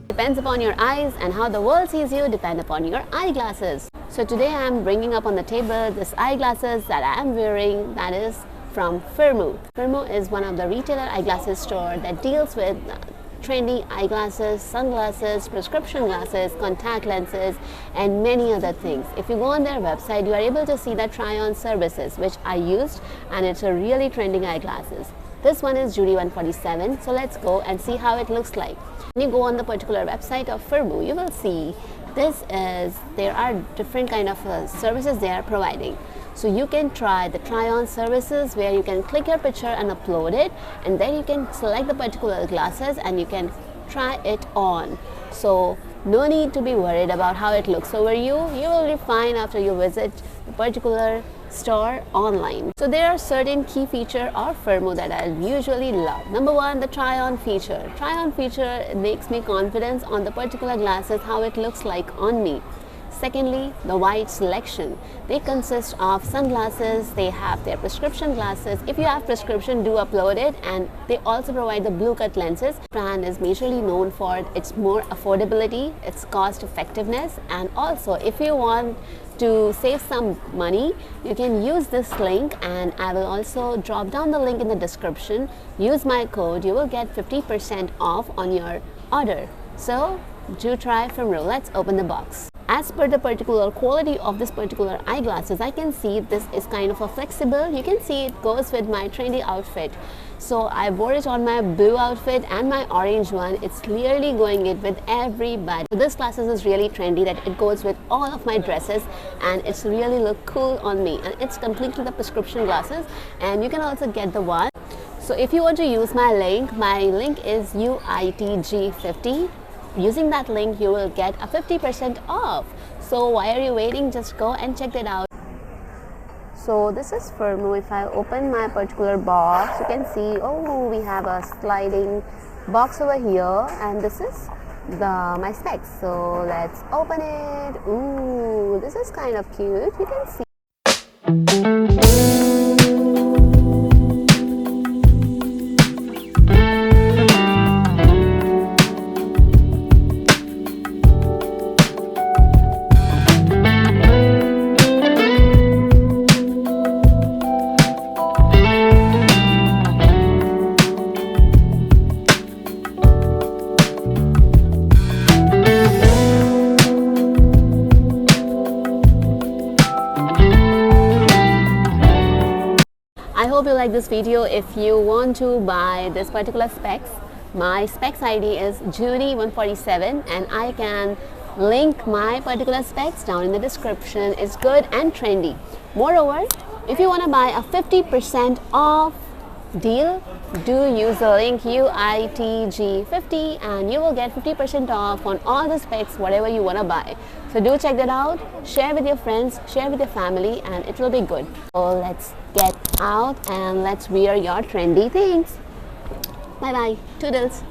Depends upon your eyes, and how the world sees you depend upon your eyeglasses. So today I am bringing up on the table this eyeglasses that I am wearing, that is from Firmoo. Firmoo is one of the retailer eyeglasses store that deals with trendy eyeglasses, sunglasses, prescription glasses, contact lenses, and many other things. If you go on their website, you are able to see the try-on services, which I used, and it's a really trending eyeglasses. This one is Judy 147, so let's go and see how it looks like. When you go on the particular website of Firmoo, you will see there are different kind of services they are providing. So you can try the try-on services where you can click your picture and upload it, and then you can select the particular glasses and you can try it on. So no need to be worried about how it looks over you. You will be fine after you visit the particular store online. So there are certain key features of Firmoo that I usually love. Number one, the try-on feature. Try-on feature makes me confidence on the particular glasses, how it looks like on me. Secondly, the wide selection. They consist of sunglasses, they have their prescription glasses. If you have prescription, do upload it, and they also provide the blue cut lenses. Brand is majorly known for its more affordability, its cost effectiveness, and also if you want to save some money, you can use this link, and I will also drop down the link in the description. Use my code, you will get 50% off on your order. So do try Firmoo. Let's open the box. As per the particular quality of this particular eyeglasses, I can see this is kind of a flexible. You can see it goes with my trendy outfit. So I wore it on my blue outfit and my orange one. It's clearly going it with everybody. So this glasses is really trendy that it goes with all of my dresses, and it's really look cool on me. And it's completely the prescription glasses, and you can also get the one. So if you want to use my link is UITG50. Using that link, you will get a 50% off. So why are you waiting? Just go and check it out. So this is Firmoo. If I open my particular box, you can see, oh, we have a sliding box over here, and this is my specs. So let's open it. Ooh, this is kind of cute. You can see. I hope you like this video. If you want to buy this particular specs, my specs ID is Judy147, and I can link my particular specs down in the description. It's good and trendy. Moreover, if you want to buy a 50% off deal, do use the link UITG50 and you will get 50% off on all the specs, whatever you want to buy. So do check that out, share with your friends, share with your family, and it will be good. So let's get out and let's wear your trendy things. Bye bye, toodles.